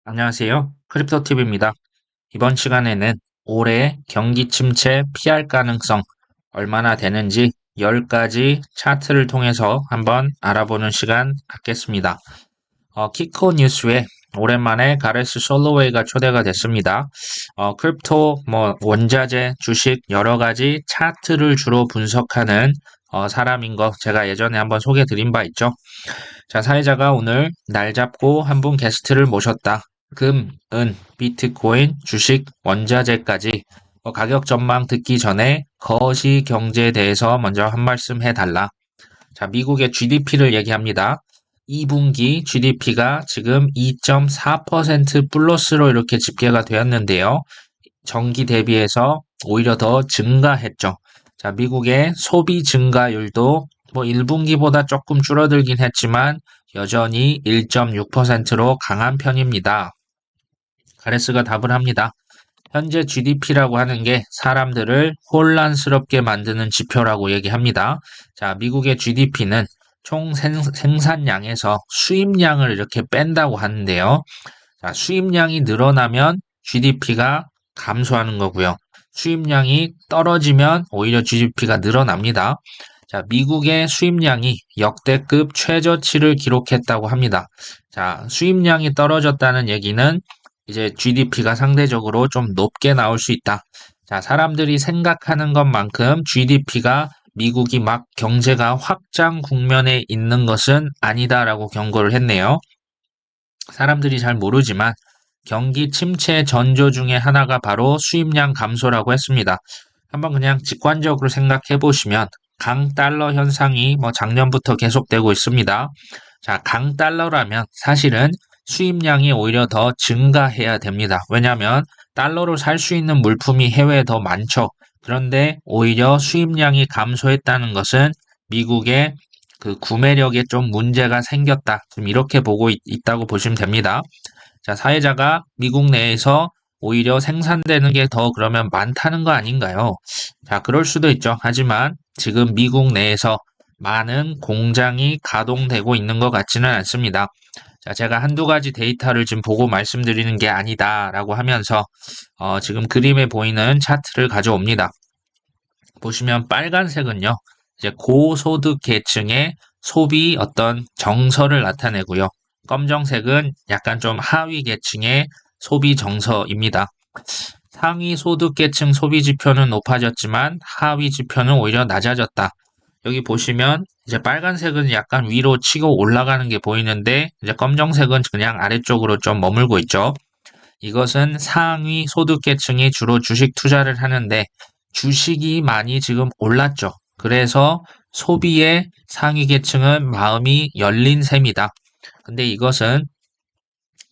안녕하세요. 크립토TV입니다. 이번 시간에는 올해 경기 침체 피할 가능성 얼마나 되는지 10가지 차트를 통해서 한번 알아보는 시간 갖겠습니다. 키코 뉴스에 오랜만에 가레스 솔로웨이가 초대가 됐습니다. 크립토, 원자재, 주식 여러 가지 차트를 주로 분석하는 사람인 거 제가 예전에 한번 소개해 드린 바 있죠. 자, 사회자가 오늘 날 잡고 한 분 게스트를 모셨다. 금, 은, 비트코인, 주식, 원자재까지 가격 전망 듣기 전에 거시 경제에 대해서 먼저 한 말씀 해달라. 자, 미국의 GDP를 얘기합니다. 2분기 GDP가 지금 2.4% 플러스로 이렇게 집계가 되었는데요. 전기 대비해서 오히려 더 증가했죠. 자, 미국의 소비 증가율도 1분기보다 조금 줄어들긴 했지만 여전히 1.6%로 강한 편입니다. 가레스가 답을 합니다. 현재 GDP라고 하는 게 사람들을 혼란스럽게 만드는 지표라고 얘기합니다. 자, 미국의 GDP는 총 생산량에서 수입량을 이렇게 뺀다고 하는데요. 자, 수입량이 늘어나면 GDP가 감소하는 거고요. 수입량이 떨어지면 오히려 GDP가 늘어납니다. 자, 미국의 수입량이 역대급 최저치를 기록했다고 합니다. 자, 수입량이 떨어졌다는 얘기는 이제 GDP가 상대적으로 좀 높게 나올 수 있다. 자, 사람들이 생각하는 것만큼 GDP가 미국이 막 경제가 확장 국면에 있는 것은 아니다라고 경고를 했네요. 사람들이 잘 모르지만 경기 침체 전조 중에 하나가 바로 수입량 감소라고 했습니다. 한번 그냥 직관적으로 생각해 보시면 강달러 현상이 작년부터 계속되고 있습니다. 자, 강달러라면 사실은 수입량이 오히려 더 증가해야 됩니다. 왜냐하면 달러로 살 수 있는 물품이 해외에 더 많죠. 그런데 오히려 수입량이 감소했다는 것은 미국의 그 구매력에 좀 문제가 생겼다. 지금 이렇게 보고 있다고 보시면 됩니다. 자, 사회자가 미국 내에서 오히려 생산되는 게 더 그러면 많다는 거 아닌가요? 자, 그럴 수도 있죠. 하지만 지금 미국 내에서 많은 공장이 가동되고 있는 것 같지는 않습니다. 자, 제가 한두 가지 데이터를 지금 보고 말씀드리는 게 아니다라고 하면서 지금 그림에 보이는 차트를 가져옵니다. 보시면 빨간색은요, 이제 고소득 계층의 소비 어떤 정서를 나타내고요. 검정색은 약간 좀 하위 계층의 소비 정서입니다. 상위 소득 계층 소비 지표는 높아졌지만 하위 지표는 오히려 낮아졌다. 여기 보시면 이제 빨간색은 약간 위로 치고 올라가는 게 보이는데 이제 검정색은 그냥 아래쪽으로 좀 머물고 있죠. 이것은 상위 소득 계층이 주로 주식 투자를 하는데 주식이 많이 지금 올랐죠. 그래서 소비의 상위 계층은 마음이 열린 셈이다. 근데 이것은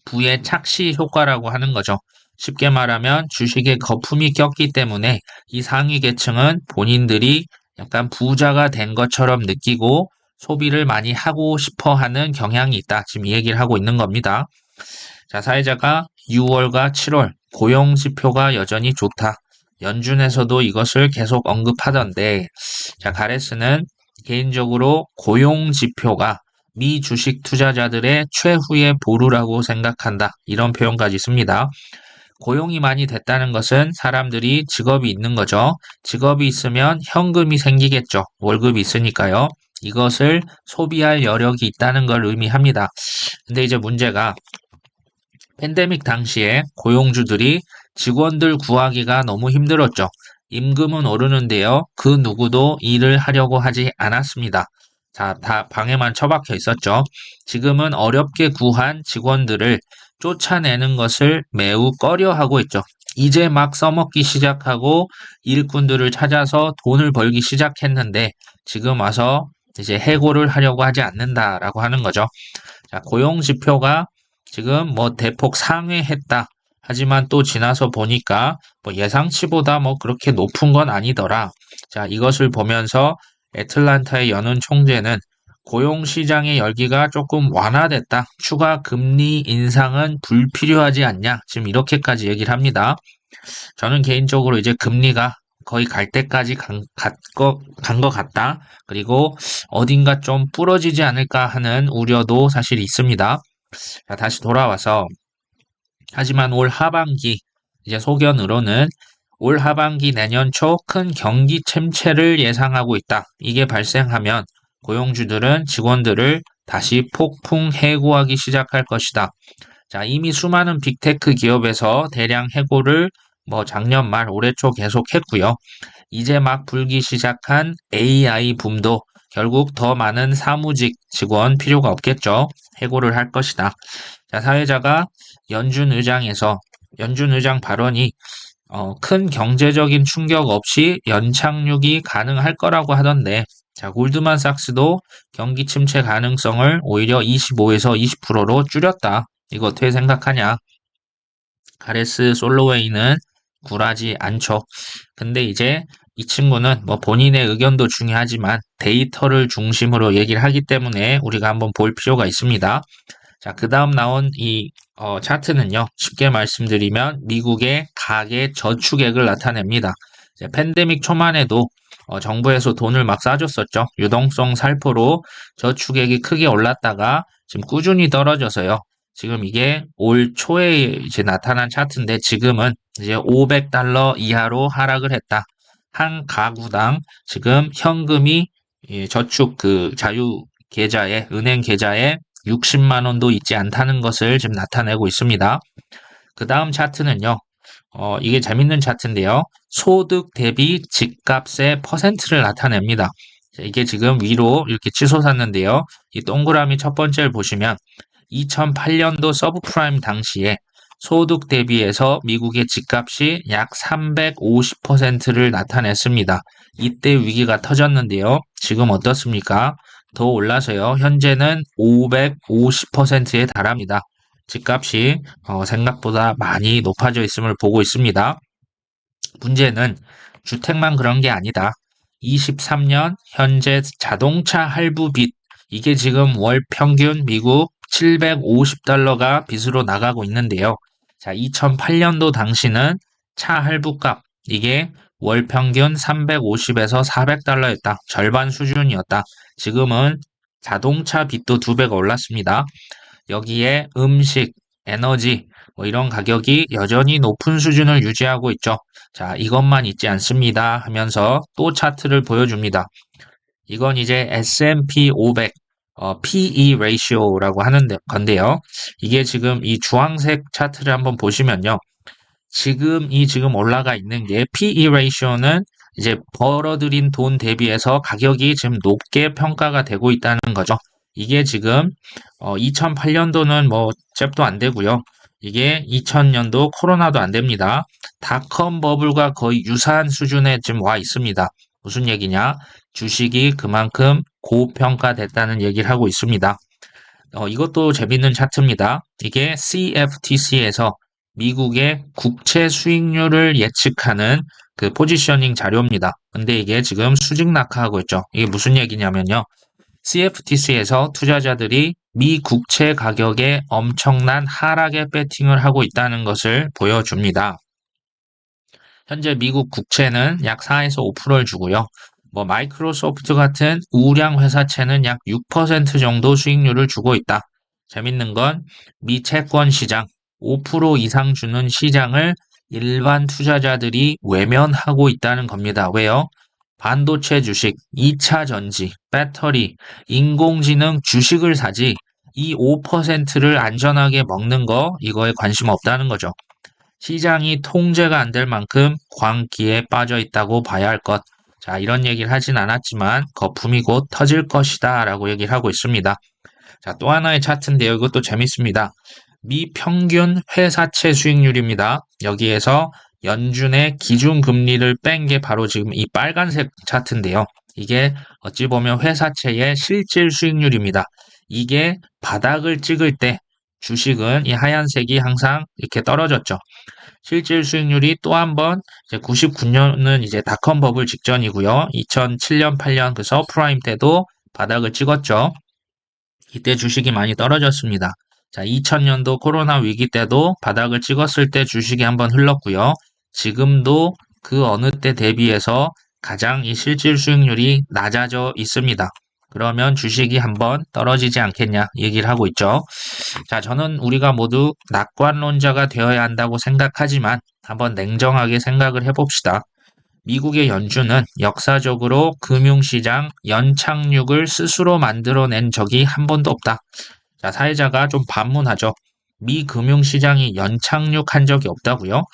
부의 착시 효과라고 하는 거죠. 쉽게 말하면 주식에 거품이 꼈기 때문에 이 상위 계층은 본인들이 약간 부자가 된 것처럼 느끼고 소비를 많이 하고 싶어 하는 경향이 있다. 지금 이 얘기를 하고 있는 겁니다. 자, 사회자가 6월과 7월 고용 지표가 여전히 좋다. 연준에서도 이것을 계속 언급하던데, 자, 가레스는 개인적으로 고용 지표가 미 주식 투자자들의 최후의 보루라고 생각한다. 이런 표현까지 씁니다. 고용이 많이 됐다는 것은 사람들이 직업이 있는 거죠. 직업이 있으면 현금이 생기겠죠. 월급이 있으니까요. 이것을 소비할 여력이 있다는 걸 의미합니다. 근데 이제 문제가 팬데믹 당시에 고용주들이 직원들 구하기가 너무 힘들었죠. 임금은 오르는데요. 그 누구도 일을 하려고 하지 않았습니다. 자, 다 방에만 처박혀 있었죠. 지금은 어렵게 구한 직원들을 쫓아내는 것을 매우 꺼려하고 있죠. 이제 막 써먹기 시작하고 일꾼들을 찾아서 돈을 벌기 시작했는데 지금 와서 이제 해고를 하려고 하지 않는다라고 하는 거죠. 자, 고용 지표가 지금 대폭 상회했다. 하지만 또 지나서 보니까 예상치보다 그렇게 높은 건 아니더라. 자, 이것을 보면서 애틀란타의 연은 총재는 고용 시장의 열기가 조금 완화됐다. 추가 금리 인상은 불필요하지 않냐. 지금 이렇게까지 얘기를 합니다. 저는 개인적으로 이제 금리가 거의 갈 때까지 간 것 같다. 그리고 어딘가 좀 부러지지 않을까 하는 우려도 사실 있습니다. 자, 다시 돌아와서 하지만 올 하반기, 이제 소견으로는 올 하반기 내년 초 큰 경기 침체를 예상하고 있다. 이게 발생하면 고용주들은 직원들을 다시 폭풍 해고하기 시작할 것이다. 자, 이미 수많은 빅테크 기업에서 대량 해고를 작년 말 올해 초 계속했고요. 이제 막 불기 시작한 AI 붐도 결국 더 많은 사무직 직원 필요가 없겠죠. 해고를 할 것이다. 자, 사회자가 연준 의장 발언이 큰 경제적인 충격 없이 연착륙이 가능할 거라고 하던데, 자, 골드만삭스도 경기 침체 가능성을 오히려 25에서 20%로 줄였다. 이거 어떻게 생각하냐? 가레스 솔로웨이는 굴하지 않죠. 근데 이제 이 친구는 본인의 의견도 중요하지만 데이터를 중심으로 얘기를 하기 때문에 우리가 한번 볼 필요가 있습니다. 자, 그 다음 나온 이 차트는요, 쉽게 말씀드리면 미국의 가계 저축액을 나타냅니다. 이제 팬데믹 초만 해도 정부에서 돈을 막 싸줬었죠. 유동성 살포로 저축액이 크게 올랐다가 지금 꾸준히 떨어져서요. 지금 이게 올 초에 이제 나타난 차트인데 지금은 이제 $500 이하로 하락을 했다. 한 가구당 지금 현금이 저축 그 자유 계좌에, 은행 계좌에 60만 원도 있지 않다는 것을 지금 나타내고 있습니다. 그 다음 차트는요. 이게 재밌는 차트인데요. 소득 대비 집값의 퍼센트를 나타냅니다. 이게 지금 위로 이렇게 치솟았는데요. 이 동그라미 첫 번째를 보시면 2008년도 서브프라임 당시에 소득 대비해서 미국의 집값이 약 350%를 나타냈습니다. 이때 위기가 터졌는데요. 지금 어떻습니까? 더 올라서요. 현재는 550%에 달합니다. 집값이 생각보다 많이 높아져 있음을 보고 있습니다. 문제는 주택만 그런 게 아니다. 23년 현재 자동차 할부 빚, 이게 지금 월 평균 미국 $750가 빚으로 나가고 있는데요. 자, 2008년도 당시는 차 할부값, 이게 월 평균 350에서 $400였다. 절반 수준이었다. 지금은 자동차 빚도 2배가 올랐습니다. 여기에 음식, 에너지, 이런 가격이 여전히 높은 수준을 유지하고 있죠. 자, 이것만 있지 않습니다 하면서 또 차트를 보여줍니다. 이건 이제 S&P 500 PE ratio라고 하는 건데요. 이게 지금 이 주황색 차트를 한번 보시면요. 지금 올라가 있는 게 PE ratio는 이제 벌어들인 돈 대비해서 가격이 지금 높게 평가가 되고 있다는 거죠. 이게 지금 2008년도는 잽도 안 되고요. 이게 2000년도 코로나도 안 됩니다. 닷컴 버블과 거의 유사한 수준에 지금 와 있습니다. 무슨 얘기냐? 주식이 그만큼 고평가됐다는 얘기를 하고 있습니다. 이것도 재밌는 차트입니다. 이게 CFTC에서 미국의 국채 수익률을 예측하는 그 포지셔닝 자료입니다. 근데 이게 지금 수직 낙하하고 있죠. 이게 무슨 얘기냐면요. CFTC에서 투자자들이 미 국채 가격에 엄청난 하락에 배팅을 하고 있다는 것을 보여줍니다. 현재 미국 국채는 약 4에서 5%를 주고요. 마이크로소프트 같은 우량 회사채는 약 6% 정도 수익률을 주고 있다. 재밌는 건 미 채권 시장 5% 이상 주는 시장을 일반 투자자들이 외면하고 있다는 겁니다. 왜요? 반도체 주식, 2차 전지, 배터리, 인공지능 주식을 사지 이 5%를 안전하게 먹는 거 이거에 관심 없다는 거죠. 시장이 통제가 안 될 만큼 광기에 빠져 있다고 봐야 할 것. 자, 이런 얘기를 하진 않았지만 거품이 곧 터질 것이다 라고 얘기를 하고 있습니다. 자, 또 하나의 차트인데요. 이것도 재밌습니다. 미 평균 회사채 수익률입니다. 여기에서 연준의 기준금리를 뺀 게 바로 지금 이 빨간색 차트인데요. 이게 어찌 보면 회사채의 실질 수익률입니다. 이게 바닥을 찍을 때 주식은 이 하얀색이 항상 이렇게 떨어졌죠. 실질 수익률이 또 한 번 99년은 이제 닷컴 버블 직전이고요. 2007년, 8년 그 서프라임 때도 바닥을 찍었죠. 이때 주식이 많이 떨어졌습니다. 자, 2000년도 코로나 위기 때도 바닥을 찍었을 때 주식이 한번 흘렀고요. 지금도 그 어느 때 대비해서 가장 이 실질 수익률이 낮아져 있습니다. 그러면 주식이 한번 떨어지지 않겠냐 얘기를 하고 있죠. 자, 저는 우리가 모두 낙관론자가 되어야 한다고 생각하지만 한번 냉정하게 생각을 해봅시다. 미국의 연준은 역사적으로 금융시장 연착륙을 스스로 만들어낸 적이 한 번도 없다. 자, 사회자가 좀 반문하죠. 미 금융시장이 연착륙한 적이 없다고요?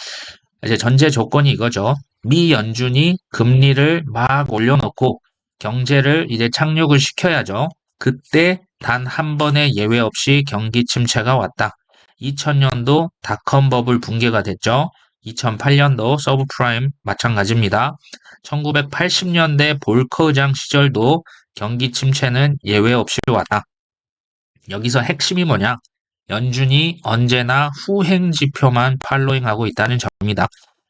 이제 전제 조건이 이거죠. 미 연준이 금리를 막 올려놓고 경제를 이제 착륙을 시켜야죠. 그때 단 한 번의 예외 없이 경기 침체가 왔다. 2000년도 닷컴 버블 붕괴가 됐죠. 2008년도 서브프라임 마찬가지입니다. 1980년대 볼커의장 시절도 경기 침체는 예외 없이 왔다. 여기서 핵심이 뭐냐? 연준이 언제나 후행 지표만 팔로잉하고 있다는 점입니다.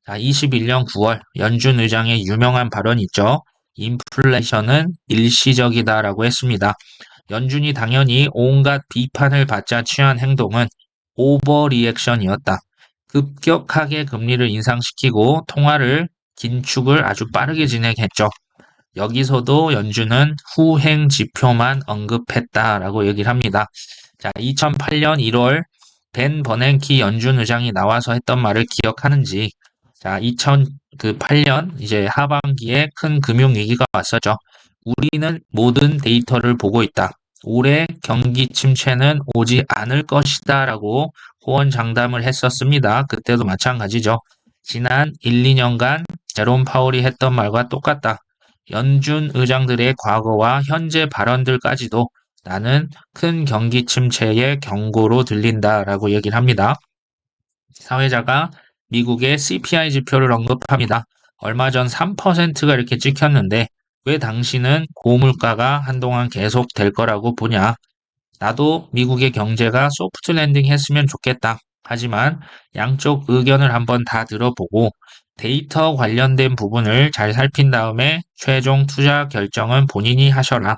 자, 21년 9월 연준 의장의 유명한 발언이 있죠. 인플레이션은 일시적이다라고 했습니다. 연준이 당연히 온갖 비판을 받자 취한 행동은 오버 리액션이었다. 급격하게 금리를 인상시키고 통화를 긴축을 아주 빠르게 진행했죠. 여기서도 연준은 후행 지표만 언급했다라고 얘기를 합니다. 자, 2008년 1월 벤 버냉키 연준 의장이 나와서 했던 말을 기억하는지, 자, 2008년 이제 하반기에 큰 금융 위기가 왔었죠. 우리는 모든 데이터를 보고 있다. 올해 경기 침체는 오지 않을 것이다라고 호언장담을 했었습니다. 그때도 마찬가지죠. 지난 1, 2년간 제롬 파월이 했던 말과 똑같다. 연준 의장들의 과거와 현재 발언들까지도 나는 큰 경기 침체의 경고로 들린다라고 얘기를 합니다. 사회자가 미국의 CPI 지표를 언급합니다. 얼마 전 3%가 이렇게 찍혔는데 왜 당신은 고물가가 한동안 계속 될 거라고 보냐? 나도 미국의 경제가 소프트 랜딩 했으면 좋겠다. 하지만 양쪽 의견을 한번 다 들어보고 데이터 관련된 부분을 잘 살핀 다음에 최종 투자 결정은 본인이 하셔라.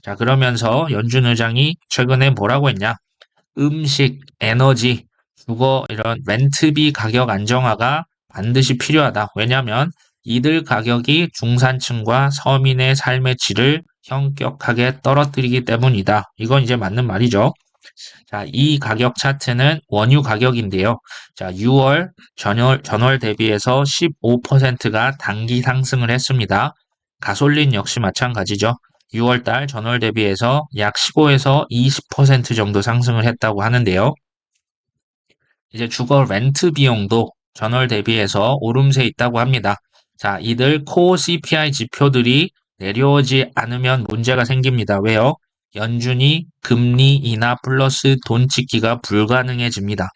자, 그러면서 연준 의장이 최근에 뭐라고 했냐? 음식, 에너지, 주거 이런 렌트비 가격 안정화가 반드시 필요하다. 왜냐하면 이들 가격이 중산층과 서민의 삶의 질을 현격하게 떨어뜨리기 때문이다. 이건 이제 맞는 말이죠. 자, 이 가격 차트는 원유 가격인데요. 자, 6월 전월 대비해서 15%가 단기 상승을 했습니다. 가솔린 역시 마찬가지죠. 6월 달 전월 대비해서 약 15에서 20% 정도 상승을 했다고 하는데요. 이제 주거 렌트 비용도 전월 대비해서 오름세 있다고 합니다. 자, 이들 코어 CPI 지표들이 내려오지 않으면 문제가 생깁니다. 왜요? 연준이 금리 인하 플러스 돈 찍기가 불가능해집니다.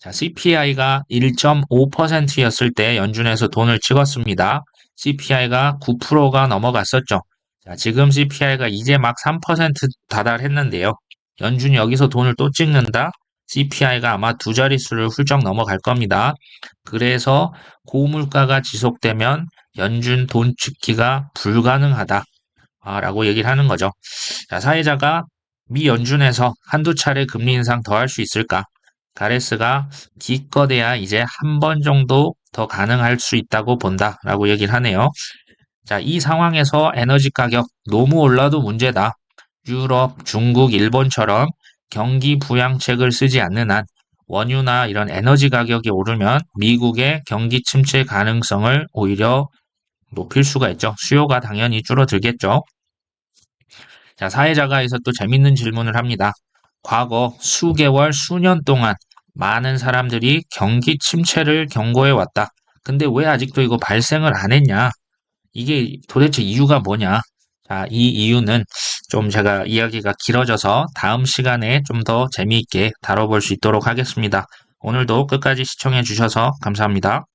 자, CPI가 1.5%였을 때 연준에서 돈을 찍었습니다. CPI가 9%가 넘어갔었죠. 자, 지금 CPI가 이제 막 3% 다달했는데요. 연준이 여기서 돈을 또 찍는다? CPI가 아마 두 자릿수를 훌쩍 넘어갈 겁니다. 그래서 고물가가 지속되면 연준 돈 찍기가 불가능하다. 라고 얘기를 하는 거죠. 자, 사회자가 미 연준에서 한두 차례 금리 인상 더 할 수 있을까? 가레스가 기껏해야 이제 한 번 정도 더 가능할 수 있다고 본다라고 얘기를 하네요. 자, 이 상황에서 에너지 가격 너무 올라도 문제다. 유럽, 중국, 일본처럼 경기 부양책을 쓰지 않는 한 원유나 이런 에너지 가격이 오르면 미국의 경기 침체 가능성을 오히려 높일 수가 있죠. 수요가 당연히 줄어들겠죠. 자, 사회자가 여기서 또 재밌는 질문을 합니다. 과거 수개월, 수년 동안 많은 사람들이 경기 침체를 경고해 왔다. 근데 왜 아직도 이거 발생을 안 했냐? 이게 도대체 이유가 뭐냐? 자, 이 이유는 좀 제가 이야기가 길어져서 다음 시간에 좀 더 재미있게 다뤄볼 수 있도록 하겠습니다. 오늘도 끝까지 시청해 주셔서 감사합니다.